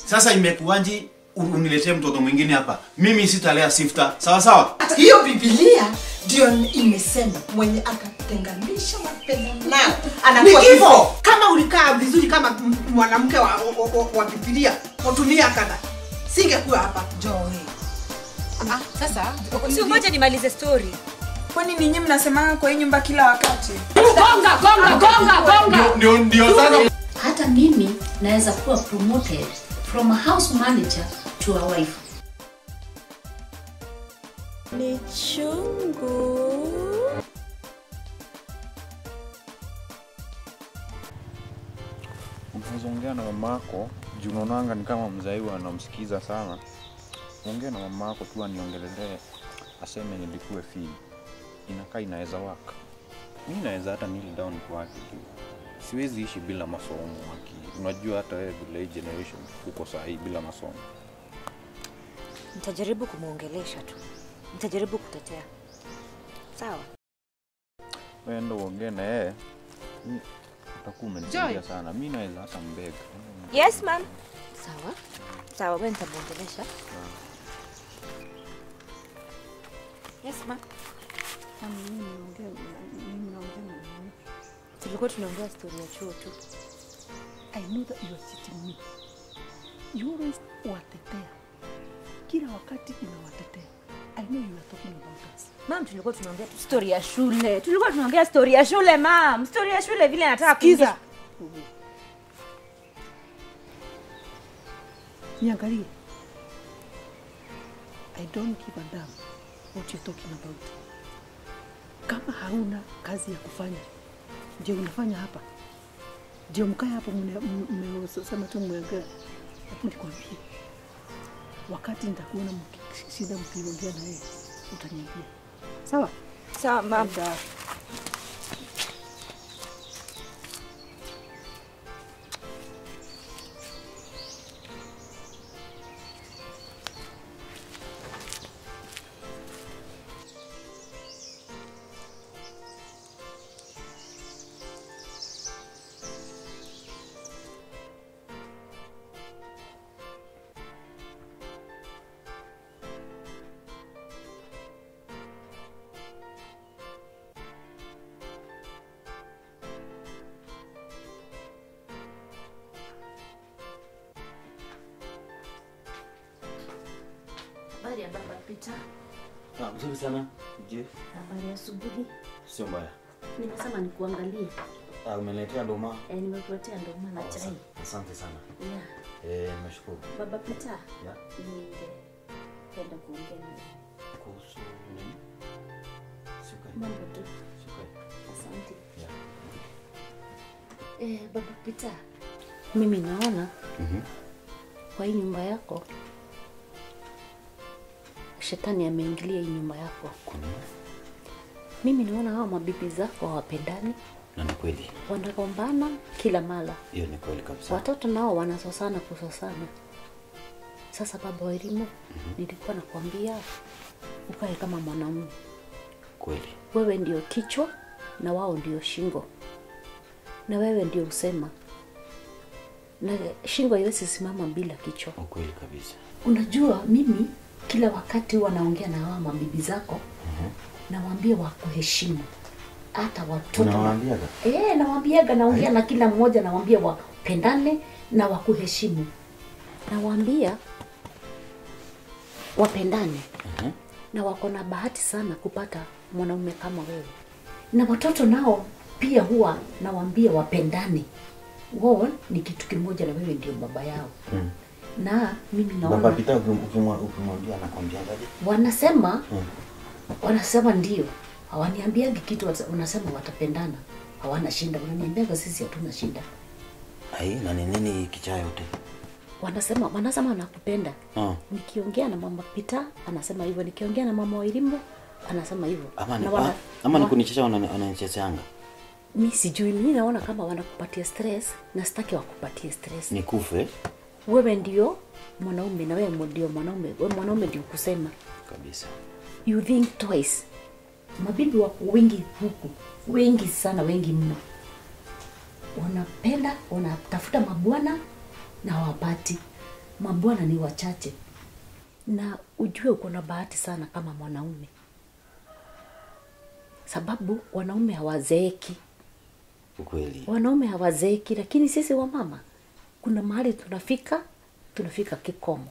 Sasa imekuanji uniletee mtoto mwingine hapa. Mimi sitalea Sifta. Sawa sawa? Hiyo Biblia ndio imesema mwenye akatenganisha mapenzi nao anakuwa kifo. Kama ulikaa vizuri kama mwanamke wa Biblia, utumia kada. Singekuwa hapa. Joy. Sasa usingoje nimalize story. Kwani ninyi mnasema kwa hii nyumba kila wakati? Gonga. Ndio sasa. Hata mimi naweza kuwa promoted from a house manager to a wife. Ni chungu. Unaongea na mamako, juu unaonanga ni kama mzaiwa anamsikiza sana. Ongea na mamako tu aniongelelea aseme nilikuwe fee. Inakaa inaweza waka. Mimi naweza hata kneel down kwake tu. Siwezi ishi bila masomo haki. Unajua hata wewe bila generation uko sahi bila masomo. Nitajaribu kumuongelesha tu. Nitajaribu kutetea. Sawa? Wewe ndio ongea na yeye. Utakuwa umenisaidia sana. Mimi naweza hata mbega. Yes, ma'am. Sawa. Sawa, wewe nitamuongelesha. Yes, ma'am. Tulikuwa tunaongea story ya chuo tu. I know that you are cheating me. You always watetea. Kila wakati unawatetea. I know you are talking about us. Ma'am, tulikuwa tunaongea story ya shule. Tulikuwa tunaongea story ya shule, ma'am. Story ya shule vile nataka kusikiza. Niangalie. I don't give a damn what you're talking about. Kama hauna kazi ya kufanya, ndio unafanya hapa. Ndio mkae hapo mmesema tu mmeongea. Lakini nikwambie, wakati nitakuona mkishida mkiongea na yeye, utaniambia. Sawa? Sawa, ma'am. Habari ya baba Peter. Mzuri sana. Je? Habari ya asubuhi. Sio mbaya. Nimesema nikuangalie. Umeniletea ndoma? Nimekuletea ndoma na chai. Asante sana. Yeah. Nimeshukuru. Baba Peter. Yeah. Ningependa kuongea nawe. Kuhusu nini? Shukrani. Mambo tu. Shukrani. Asante. Yeah. Baba Peter. Mimi naona kwa hii nyumba yako shetani ameingilia hii nyumba yako. Kuna? Mimi naona hao mabibi zako hawapendani. Na ni kweli. Wanagombana kila mara. Hiyo ni kweli kabisa. Watoto nao wanasosana kusosana. Sasa baba wa elimu, nilikuwa nakwambia ukae kama mwanamume. Kweli. Wewe ndio kichwa na wao ndio shingo. Na wewe ndio usema. Na shingo haiwezi simama bila kichwa. Kweli kabisa. Unajua mimi kila wakati wanaongea na hao mabibi zako. Nawaambia wakuheshimu. Hata watoto. Unawaambiaga? Nawaambiaga, naongea na kila mmoja, nawaambia wapendane na wakuheshimu. Nawaambia wapendane. Na wako na bahati sana kupata mwanaume kama wewe. Na watoto nao pia huwa nawaambia wapendane. Wao ni kitu kimoja na wewe ndio baba yao. Na mimi naona Baba Peter ukimwambia anakwambiaje? Wanasema ndio. Hawaniambiagi kitu, wanasema watapendana. Hawana shinda, wananiambiaga sisi hatuna shida. Na nini kicha yote? Wanasema nakupenda. Nikiongea na mama Peter anasema hivyo, nikiongea na mama wa elimu anasema hivyo. Ama ni kunichezea wananichezeanga. Mimi sijui, mimi naona kama wanakupatia stress na sitaki wakupatie stress. Nikufe. Wewe ndio mwanaume na wewe ndio mwanaume. Wewe mwanaume ndio kusema kabisa. You think twice. Mabibi wako wengi huku. Wengi sana, wengi mno. Wanapenda, wanatafuta mabwana na wapati. mabwana ni wachache. Na ujue uko na bahati sana kama mwanaume. Sababu wanaume hawazeeki. Ukweli. Wanaume hawazeeki, lakini sisi wamama kuna mahali tunafika kikomo.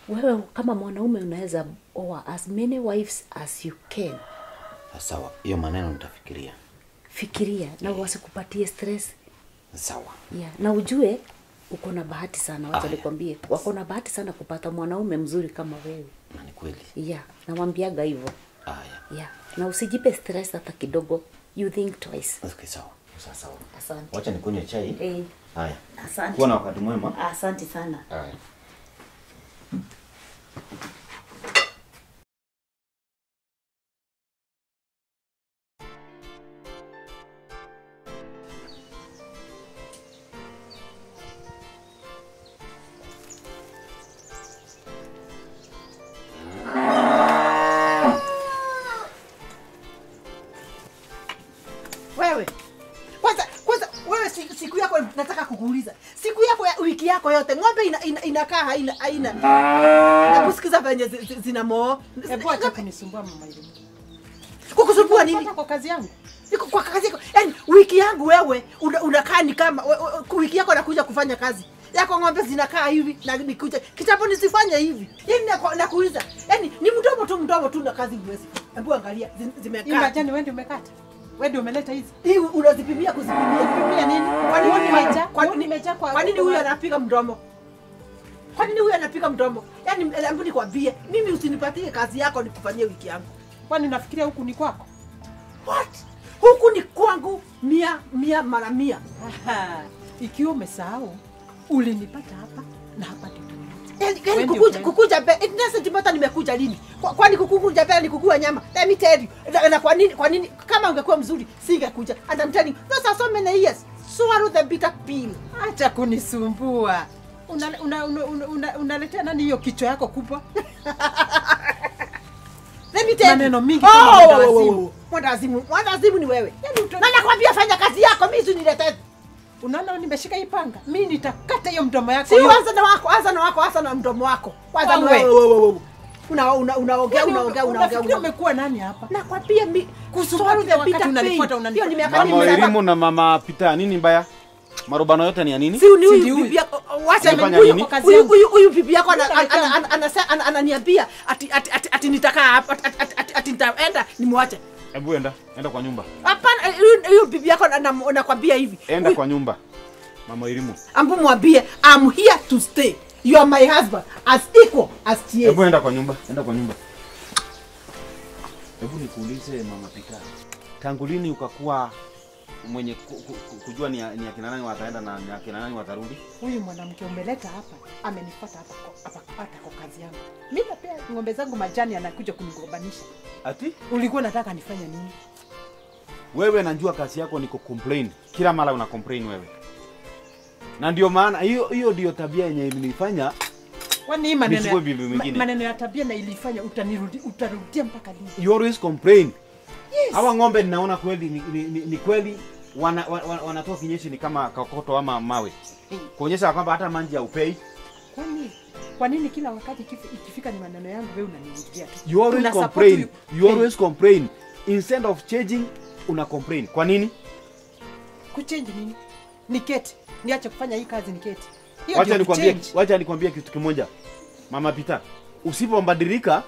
Wewe kama mwanaume unaweza oa as many wives as you can. Sawa, hiyo maneno nitafikiria. Fikiria na wasikupatie stress. Sawa. Yeah, na ujue uko na bahati sana, wacha nikwambie. Wako na bahati sana kupata mwanaume mzuri kama wewe. Na ni kweli. Yeah, namwambiaga hivyo. Yeah. Na usijipe stress hata kidogo. You think twice. Okay, sawa. Sawa. Asante. Wacha nikunywe chai. Haya. Asante. Kuwa na wakati mwema. Asante sana. Haya. Kwanza wewe siku yako nataka kukuuliza. Siku yako ya wiki yako yote ng'ombe inakaa haina. Na kusikiza venye zinamoo. Hebu acha kunisumbua mama ile. Kukusumbua nini? Kwa kazi yangu. Niko kwa kazi yako. Yaani wiki yangu wewe unakaa ni kama wiki yako nakuja kufanya kazi. Yako ng'ombe zinakaa hivi na nikuja. Kitambo nisifanye hivi. Yaani nakuuliza. Yaani ni mdomo tu na kazi huwezi. Hebu angalia zimekaa. Imagine wewe ndio umekata. Wewe ndio umeleta hizi. Hii unazipimia kuzipimia nini? Kwa nini huyu anapiga mdomo? Kwa nini huyu anapiga mdomo? Yaani hebu nikwambie, mimi usinipatie kazi yako nikufanyie wiki yangu. Kwani unafikiria huku ni kwako? What? Huku ni kwangu 100 mara 100. Ikiwa umesahau, ulinipata hapa na hapa ndio. Yaani kukuja inaweza nimekuja lini? Kwani kukuja pale ni kukua nyama? Let me tell you. Na kwa nini kama ungekuwa mzuri singekuja? And I'm telling you, those are so many years. Swallow the bitter pill. Acha kunisumbua. Unaletea nani hiyo kichwa yako kubwa? Let me tell you. Maneno mingi kama mwandazimu. Mwandazimu ni wewe. Na nakwambia fanya kazi yako, mimi usiniletee. Unaona nimeshika hii panga. Mimi nitakata hiyo mdomo yako. Si anza na mdomo wako. Kwanza wewe. Unaongea. Umekuwa nani hapa? Nakwambia mimi kuswali wakati unanifuata hiyo ni miaka Mama Elimu na Mama Pita, nini mbaya? Marubano yote ni ya nini? Si huyu bibi yako, wacha huyu bibi yako ananiambia ati nitakaa hapa ati nitaenda nimwache. Hebu enda kwa nyumba. Hapana, huyu bibi yako anakwambia hivi. Enda kwa nyumba. Mama Elimu. Ambu mwambie I'm here to stay. You are my husband as equal as TS. Hebu enda kwa nyumba. Hebu nikuulize Mama Pita. Tangu lini ukakuwa mwenye kujua ni akina nani wataenda na ni akina nani watarudi? Huyu mwanamke umeleta hapa amenifuata hapa kwa kazi yangu. Mimi pia ng'ombe zangu majani anakuja kunigombanisha. Ati? Ulikuwa nataka nifanye nini? Wewe najua kazi yako ni kucomplain. Kila mara una complain wewe. Na ndio maana hiyo ndio tabia yenye ilinifanya. Kwani maneno ya tabia na ilifanya utarudia mpaka lini? You always complain. Yes. Hawa ng'ombe ninaona kweli ni kweli wanatoa kinyeshi ni kama kokoto ama mawe. Kuonyesha kwamba hata manji ya upei. Kwa nini kila wakati ikifika ni maneno yangu wewe unaniingilia tu? You always complain. Instead of changing una complain. Kwa nini? Kuchange nini? Niketi. Niache kufanya hii kazi niketi. Wacha nikwambie kitu kimoja. Mama Pita, usipobadilika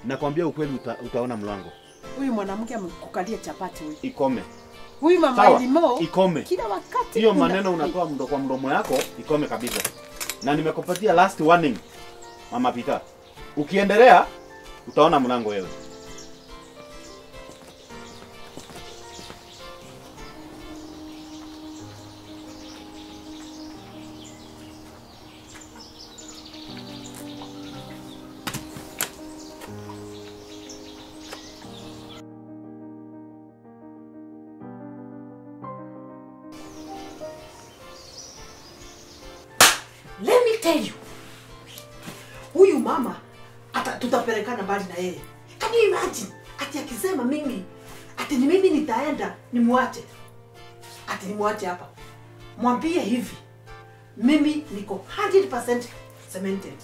nakwambia ukweli utaona mlango. Huyu mwanamke amekukalia chapati huyu. Ikome. Huyu Mama Elimo ikome. Kila wakati hiyo maneno unatoa kwa mdomo yako ikome kabisa. Na nimekupatia last warning. Mama Pita. Ukiendelea utaona mlango wewe. Let me tell you. Huyu mama tutapelekana mbali na yeye. Can you imagine? Ati akisema mimi ati ni mimi nitaenda nimwache. Ati nimwache hapa. Mwambie hivi. Mimi niko 100% cemented.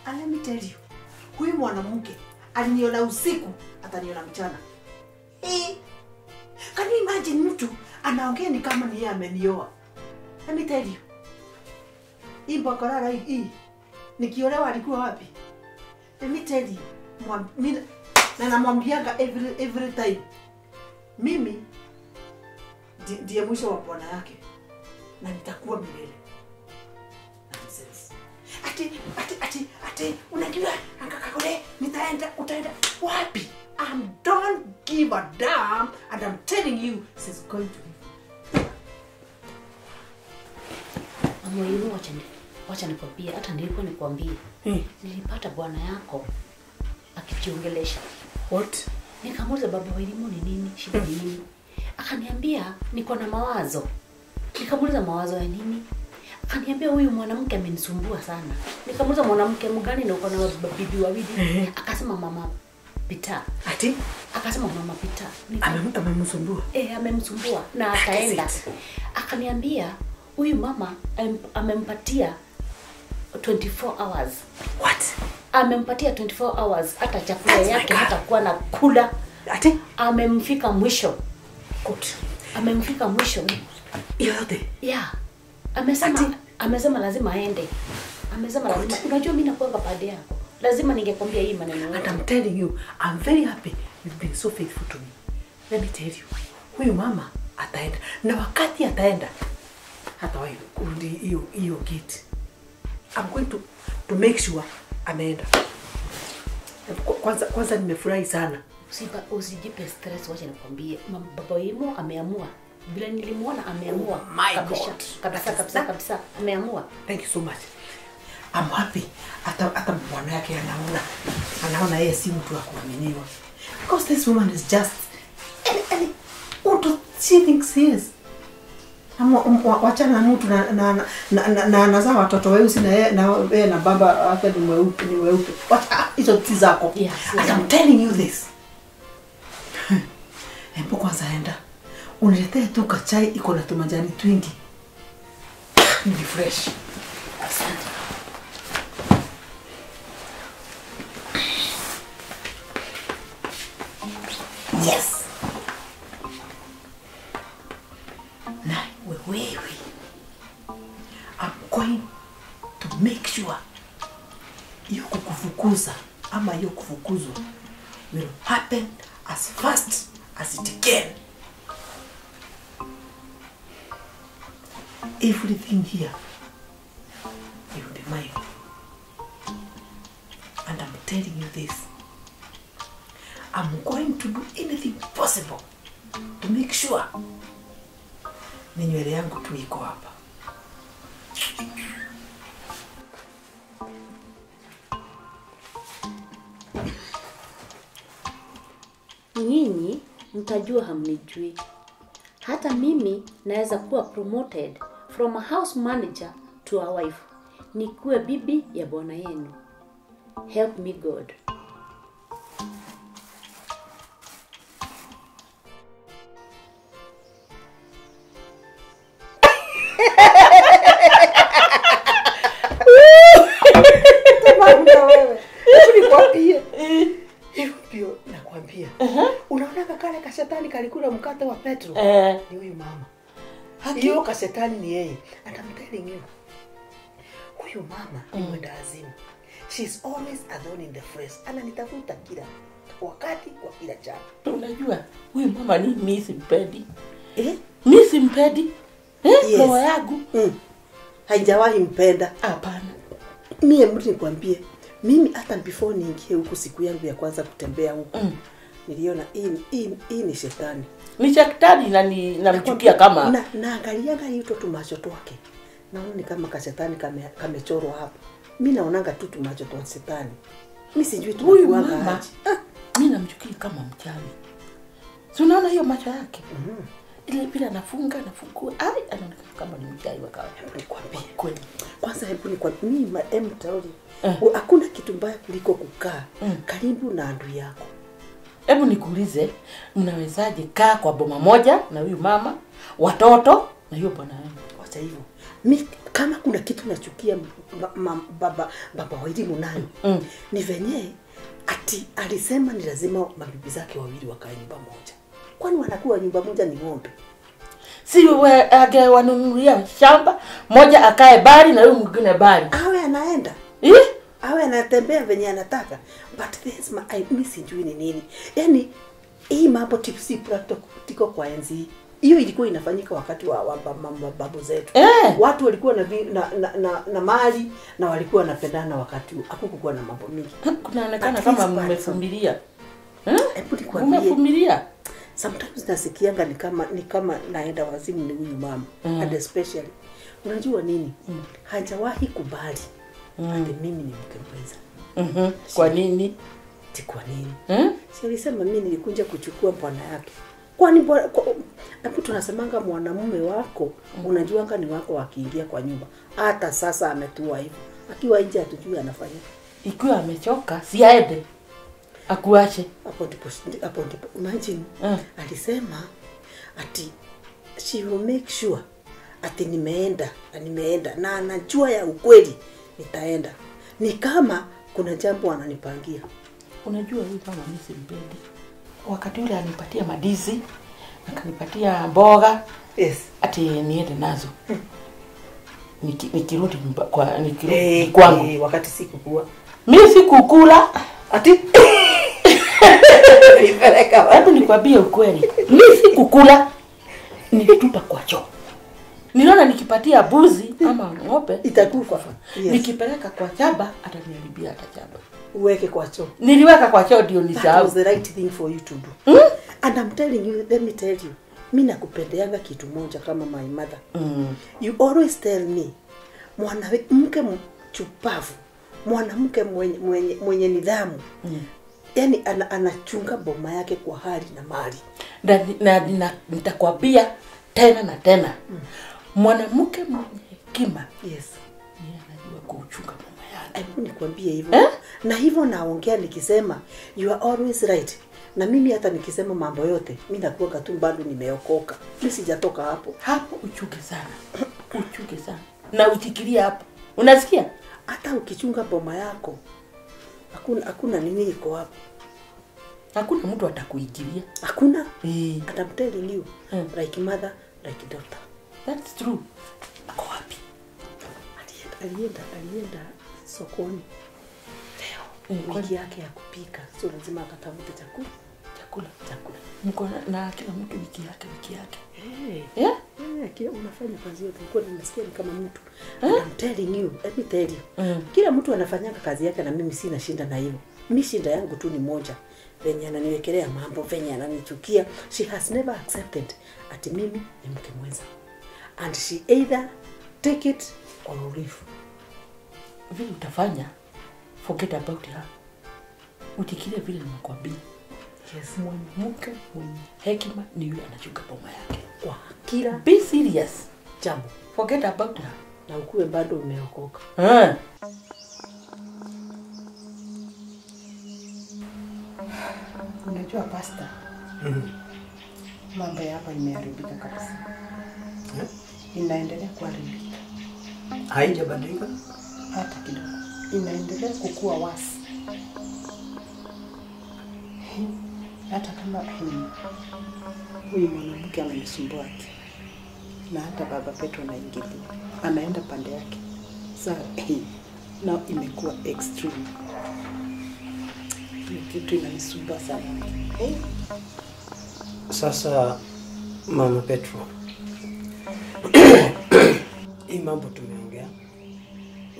And let me tell you, huyu mwanamke aliniona usiku, ataniona mchana. Can you imagine mtu anaongea ni kama ni yeye amenioa? Let me tell you. Hii bakarara hii nikiolewa alikuwa wapi? Let me tell you. Na namwambianga every time. Mimi ndiye mwisho wa bwana yake. Na nitakuwa milele. Nonsense. Ati unajua Kagure nitaenda utaenda wapi? Don't give a damn, and I'm telling you she's going to be. Amoyo wacha nikwambie, hata nilikuwa nikwambie. Nilipata bwana yako akijiongelesha. What? Nikamuuliza baba wa elimu ni nini? Shida ni nini? Akaniambia niko na mawazo. Nikamuuliza mawazo ya nini? Akaniambia huyu mwanamke amenisumbua sana. Nikamuuliza mwanamke mgani na uko na bibi wawili? Akasema mama Pita. Ati? Akasema mama Pita. Amemsumbua. Amemsumbua na ataenda. Akaniambia huyu mama amempatia 24 hours. What? Amempatia 24 hours, hata chakula yake hatakuwa na kula. Ati? Amemfika mwisho. Good. Amemfika mwisho. Yote. Yeah. Amesema lazima aende. Amesema lazima. Unajua mimi nakuanga pande yako. Lazima ningekwambia hii maneno. And I'm telling you, I'm very happy you've been so faithful to me. Let me tell you, huyu mama ataenda. Na wakati ataenda, hata wewe urudi hiyo gate. I'm going to make sure ameenda. Kwanza nimefurahi sana. Usijipe stress, wacha nikwambie. Baba yemo ameamua. Bila nilimuona ameamua. Kabisa. Ameamua. Thank you so much. I'm happy. Hata bwana yake anaona yeye si mtu wa kuaminiwa. Because this woman is just what she thinks he is. Wachana mtu na anazaa watoto weusi na yeye na baba wake ni mweupe. Wacha hizo tii zako. And I'm telling you this. Hebu kwanza enda. Uniletee tu kachai iko na tumajani twingi. Ni fresh. Asante. Yes. Now, I'm going to make sure hiyo kukufukuza ama hiyo kufukuzwa will happen as fast as it can. Everything here will be mine. And I'm telling you this. I'm going to do anything possible to make sure ni nywele yangu tu iko hapa. Nyinyi mtajua hamnijui. Hata mimi naweza kuwa promoted from a house manager to a wife. Nikuwe bibi ya bwana yenu. Help me God. Nakwambia. Unaona kale kashetani kalikula mkate wa Petro? Ni huyu mama. Hiyo kashetani ni yeye. And I'm telling you. Huyu mama ni mwenda azimu. She's always alone in the flesh. Ananitafuta kila wakati kwa kila jambo. Unajua huyu mama ni mimi simpendi. Mimi simpendi. Yes. Roho yangu. Haijawahi mpenda. Hapana. Mimi mtu nikwambie, mimi hata before niingie huko siku yangu ya kwanza kutembea huko. Niliona hii ni shetani. Ni shetani na namchukia kama na angalia hiyo tu macho twake. Naona ni kama kashetani kamechorwa hapo. Mimi naonanga tu macho twa shetani. Mimi sijui tu huyu mama. Mimi namchukia kama mchawi. Si unaona hiyo macho yake? Ile bila nafungua anaonekana kama ni mchawi wa kawaida. Nikwambie kweli. Kwanza hebu nikwambie mimi mtauli. Hakuna kitu mbaya kuliko kukaa karibu na adui yako. Hebu nikuulize, mnawezaje kaa kwa boma moja na huyu mama, watoto na hiyo bwana wenu? Wacha hivyo. kama kuna kitu nachukia baba wa elimu nayo ni venye ati alisema ni lazima mabibi zake wawili wakae nyumba moja. Kwani wanakuwa nyumba moja ni ng'ombe? Si wanunulia shamba moja akae bali na huyu mwingine bali. Awe anaenda. Awe anatembea venye anataka. But this I sijui ni nini. Yaani hii mambo tipsi practical kwa enzi. Hiyo ilikuwa inafanyika wakati wa babu zetu. Watu walikuwa na mali na walikuwa wanapendana wakati hakukuwa na mambo mingi. Kunaonekana kama mmefumilia. Umefumilia. Sometimes nasikianga ni kama naenda wazimu ni huyu mama. And especially unajua nini? Hajawahi kubali. Ati mimi ni mke mwenza. Kwa nini? Kwa nini? Si alisema mimi nilikuja kuchukua bwana yake. Kwani hapo tunasemanga mwanamume wako unajuanga ni wako akiingia kwa nyumba. Hata sasa ametua hivyo. Akiwa nje hatujui anafanya. Ikiwa amechoka si aende. Akuache. Hapo ndipo imagine alisema ati she will make sure ati nimeenda na anajua ya ukweli nitaenda. Ni kama kuna jambo ananipangia. Unajua huyu kama mimi simpendi. Wakati yule anipatia madizi, akanipatia mboga, ati niende nazo. Nikirudi kwangu wakati sikukua. Mimi sikukula. Ati hebu nikwambie ukweli. Mimi sikukula. Nilitupa kwa choo. Niliona nikipatia buzi ama ng'ombe itakufa. Nikipeleka kwa chaba ataniharibia hata chaba. Uweke kwa choo. Niliweka kwa choo ndio nisahau. That was the right thing for you to do. And I'm telling you, let me tell you. Mimi nakupendeanga kitu moja kama my mother. You always tell me mwanamke mchupavu, mwanamke mwenye nidhamu. Yaani anachunga boma yake kwa hali na mali. Na nitakwambia tena na tena. Mwanamke mwenye hekima. Yes. Yeye anajua kuchunga boma yake. Hebu nikwambie hivyo. Na hivyo naongea nikisema you are always right. Na mimi hata nikisema mambo yote, mimi nakuwa tu bado nimeokoka. Mimi sijatoka hapo. Hapo uchuke sana. Uchuke sana. Na ufikirie hapo. Unasikia? Hata ukichunga boma yako, hakuna nini iko hapo. Hakuna mtu atakuingilia. Hakuna. And I'm telling you, like mother, like daughter. That's true. Ako wapi? Alienda sokoni. Leo wiki yake ya kupika. So lazima akatafute chakula. Mko na kila mtu wiki yake. Kila unafanya kazi yote. Nilikuwa nimesikia ni kama mtu. I'm telling you, let me tell you. Kila mtu anafanya kazi yake na mimi sina shinda na hilo. Mimi shinda yangu tu ni moja. Venye ananiwekelea mambo, venye ananichukia. She has never accepted ati mimi ni mke mwenza. And she either take it or leave. Vile utafanya, forget about her. Utikilie vile nimekwambia. Yes. Mwanamke mwenye hekima ni yule anachunga boma yake. Kwa kila be serious. Jambo. Forget about her. Na ukuwe bado umeokoka. Unajua pasta. Mambo hapa imeharibika kabisa. Inaendelea kuharibika. Haijabadilika hata kidogo. Inaendelea kukua wasi. Hata kama huyu mwanamke amenisumbua na hata baba Petro anaingilia. Anaenda pande yake. Sasa now imekuwa extreme. Kitu inanisumbua sana. Sasa mama Petro, hii mambo tumeongea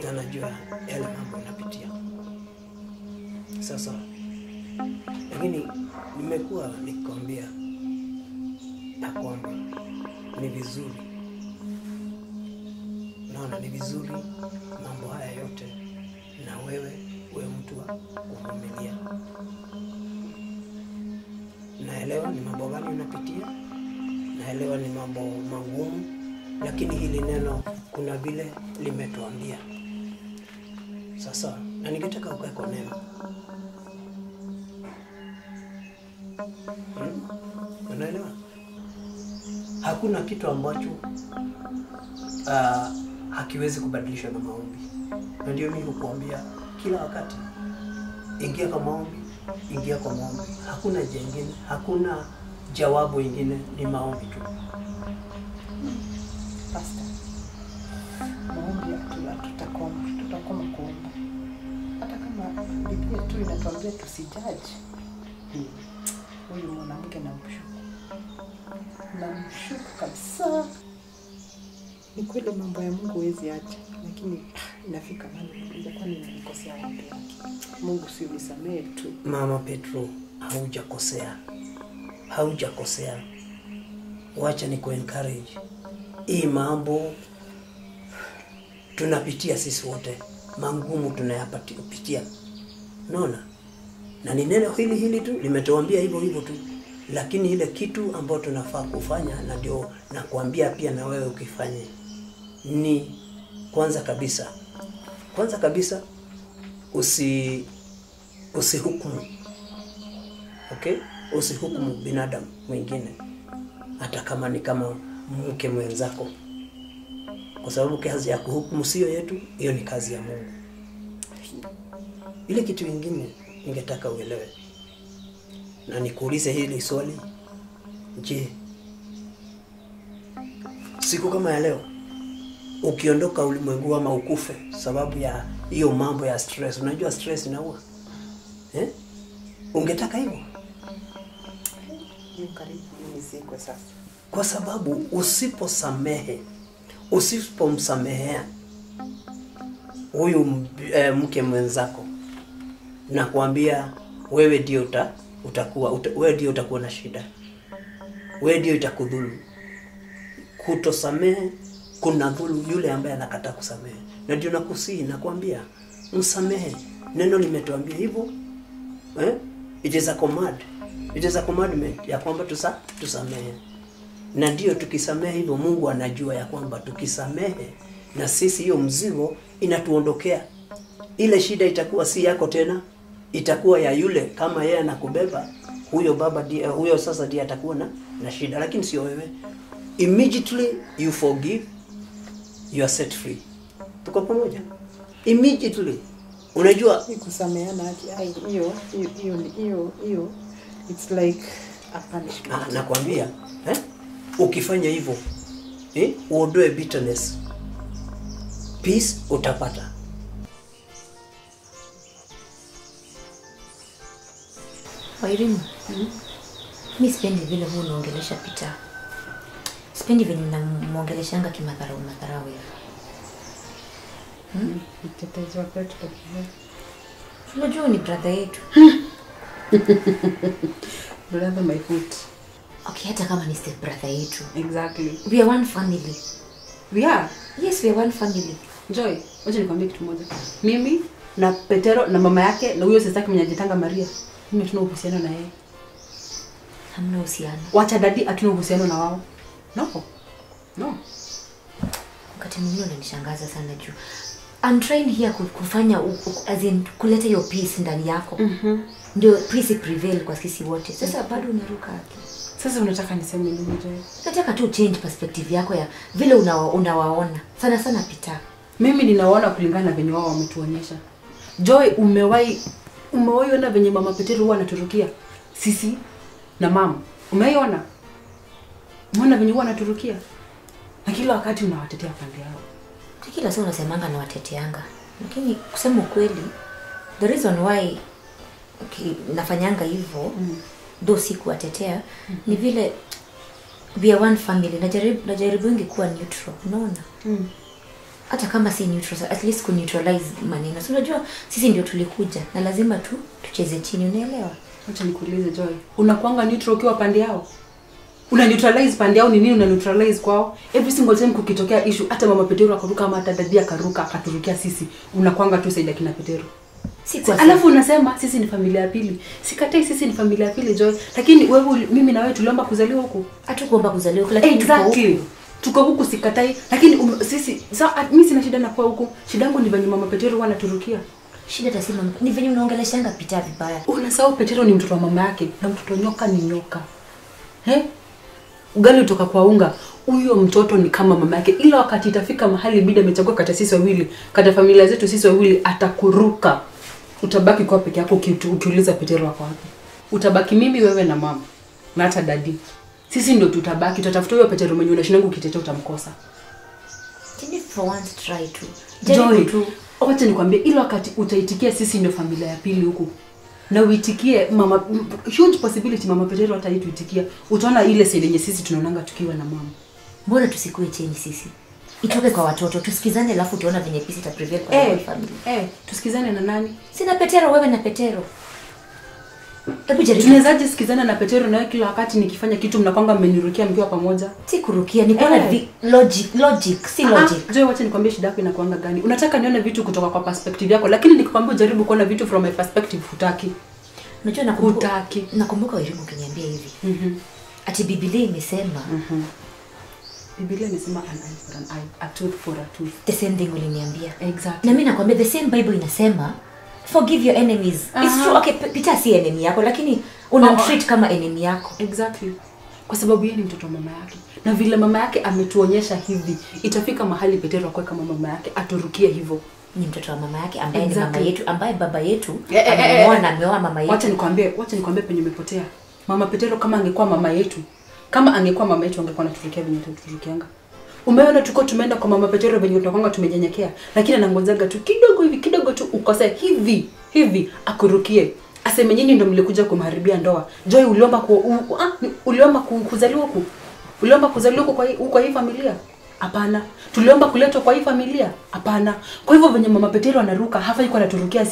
na najua yale mambo unapitia. Sasa lakini nimekuwa nikwambia na kwamba ni vizuri, naona ni vizuri mambo haya yote na wewe mtu wa kuvumilia. Naelewa ni mambo gani unapitia, naelewa ni mambo magumu, lakini hili neno kuna vile limetuambia. Sasa na ningetaka ukae kwa neno. Unaelewa? Hakuna kitu ambacho hakiwezi kubadilishwa na maombi. Na ndio mimi hukuambia kila wakati, ingia kwa maombi, ingia kwa maombi. Hakuna jengine, hakuna jawabu ingine, ni maombi tu. Pastor, maombi tutakoma kuomba. Hata kama Biblia tu inatuambia tusijaji. Huyu mwanamke namshuku kabisa. Ni kweli mambo ya Mungu huwezi acha, lakini inafika mahali kwani nilikosea wapi yake? Mungu si unisamehe tu. Mama Petro, haujakosea. Wacha ni encourage. Hii mambo tunapitia sisi wote, mangumu tunayapitia. Unaona? Na ni neno hili tu limetuambia hivyo tu. Lakini ile kitu ambayo tunafaa kufanya, na ndio nakuambia pia na wewe ukifanye, ni kwanza kabisa usihukumu. Okay? Usihukumu binadamu mwingine, hata kama ni kama mke mwenzako, kwa sababu kazi ya kuhukumu sio yetu, hiyo ni kazi ya Mungu. Ile kitu kingine ningetaka uelewe, na nikuulize hili swali. Je, siku kama ya leo ukiondoka ulimwengu ama ukufe sababu ya hiyo mambo ya stress, unajua stress inaua, ungetaka hivyo? Ni karibu nizikwe sasa. Kwa sababu usipomsamehea huyu mke mwenzako, na kuambia wewe ndio utakuwa na shida, wewe ndio itakudhuru. Kutosamehe kuna dhulu yule ambaye anakataa kusamehe. Na ndio nakusihi na kuambia msamehe. Neno limetuambia hivyo. It is a command. It is a commandment ya kwamba tusamehe. Na ndio tukisamehe hivyo, Mungu anajua ya kwamba tukisamehe na sisi hiyo mzigo inatuondokea. Ile shida itakuwa si yako tena, itakuwa ya yule. Kama yeye anakubeba, huyo sasa ndiye atakuwa na shida, lakini sio wewe. Immediately you forgive, you are set free. Tuko pamoja? Immediately. Unajua kusameheana hiyo it's like a punishment. Nakwambia, ukifanya hivyo, uondoe bitterness, peace utapata. Wairimu, mimi sipendi vile huwa unaongelesha Peter. Sipendi vile mnamuongeleshanga kimadharau hivi. Mtetezi wa Petro. Unajua ni brother yetu. Brother my foot. Okay, hata kama ni step brother yetu. Exactly. We are one family. We are? Yes, we are one family. Joy, wacha nikwambie kitu moja. Mimi na Petero na mama yake na huyo sisaki mwenye anajitanga Maria, mimi tuna uhusiano na yeye. Hamna uhusiano. Wacha dadi atuna uhusiano na wao. No. Wakati mwingine unanishangaza sana juu. I'm trying here kufanya as in kuleta hiyo peace ndani yako. Ndio peace prevail kwa sisi wote. Sasa bado unaruka haki. Sasa unataka niseme nini Joy? Nataka tu change perspective yako ya vile unawaona. Sana Peter. Mimi ninawaona kulingana na venye wao wametuonyesha. Joy, umewahi ona venye mama Petero huwa anaturukia sisi na mama? Umeiona? Umeona venye huwa anaturukia? Na kila wakati unawatetea pande yao. Kila saa unasemanga na wateteanga. Lakini kusema ukweli, the reason why nafanyanga hivyo, though si kuwatetea, ni vile we are one family. Najaribu kuwa neutral, unaona? Hata kama si neutral, at least neutralize maneno. So unajua sisi ndio tulikuja na lazima tucheze chini, unaelewa? Acha nikuulize Joy. Unakuanga neutral ukiwa pande yao? Una neutralize pande yao ni nini una neutralize kwao? Every single time kukitokea issue, hata mama Petero akaruka ama hata dadia akaruka akaturukia sisi, unakuanga tu saida kina Petero. Alafu unasema sisi ni familia ya pili. Sikatai sisi ni familia ya pili Joy, lakini wewe mimi na wewe tuliomba kuzaliwa huko. Hatukuomba kuzaliwa huko, lakini exactly. Tuko huku sikatai, lakini sisi mimi sina shida na kwa huko. Shida yangu ni venye mama Petero wanaturukia. Shida tasema ni venye unaongeleshanga Peter vibaya. Unasahau Petero ni mtoto wa mama yake na mtoto nyoka ni nyoka. ugali utoka kwa unga. Huyo mtoto ni kama mama yake. Ila wakati itafika mahali bida amechagua kata sisi wawili, kata familia zetu sisi wawili, atakuruka. Utabaki kwa peke yako ukiuliza Petero wako wapi. Utabaki mimi, wewe na mama. Na hata dadi. Sisi ndio tutabaki. Tutatafuta huyo Petero mwenye unashindangu ukitetea utamkosa. Can you for once try to? Joy tu. Wacha nikwambie, ila wakati utaitikia sisi ndio familia ya pili huku. Na uitikie mama, huge possibility mama Petero hata ituitikia. Utaona ile side yenye sisi tunaonanga tukiwa na mama. Mbona tusikue chini sisi? Itoke kwa watoto, tusikizane alafu tuona venye peace ita prevail kwa family. Tusikizane na nani? Sina Petero, wewe na Petero. Hebu jaribu. Tunawezaje sikizana na Petero na kila wakati nikifanya kitu mnakwanga mmenirukia mkiwa pamoja? Si kurukia, ni kuona logic, si logic. Joy, wacha nikwambie shida yako inakuanga gani? Unataka nione vitu kutoka kwa perspective yako, lakini nikikwambia ujaribu kuona vitu from my perspective hutaki. Unajua nakumbuka wewe ukiniambia hivi. Ati Biblia imesema Biblia inasema an eye for an eye, a tooth for a tooth. The same thing uliniambia. Exactly. Na mimi nakwambia the same Bible inasema forgive your enemies. It's true. Okay, Peter si enemy yako lakini unamtreat kama enemy yako. Exactly. Kwa sababu yeye ni mtoto wa mama yake. Na vile mama yake ametuonyesha hivi, itafika mahali Petero akwe kama mama yake aturukie hivyo. Ni mtoto wa mama yake ambaye ni mama yetu, ambaye baba yetu ameoa na ameoa mama yetu. Wacha nikwambie penye umepotea. Mama Petero kama angekuwa mama yetu, angekuwa anaturukia venye tuturukianga. Umeona tuko tumeenda kwa mama Petero venye tutakwanga tumenyenyekea, lakini anangozaga tu kidogo tu ukose hivi akurukie. Aseme nyinyi ndio mlikuja kumharibia ndoa. Joy, uliomba kuzaliwa huku? Uliomba kuzaliwa huku kwa hii familia? Hapana. Tuliomba kuletwa kwa hii familia? Hapana. Kwa hivyo venye mama Petero anaruka, hafai kwa anaturukia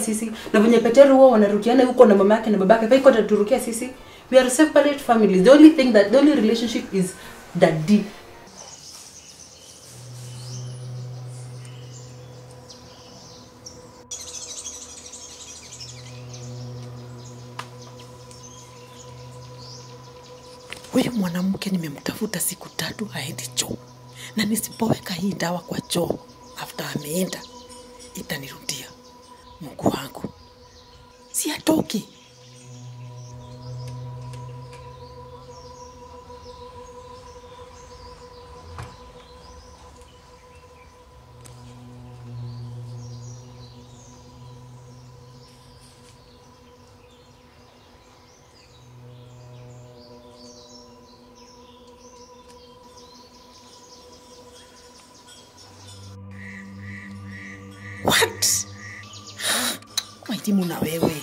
sisi. Na venye Petero wao wanarukiana huko na mama yake na babake, hafai kwa anaturukia sisi. We are separate families. The only relationship is daddy. Huyu mwanamke nimemtafuta siku 3 haendi choo. Na nisipoweka hii dawa kwa choo after ameenda itanirudia mguu wangu. Si atoki. What? Maitimu na wewe.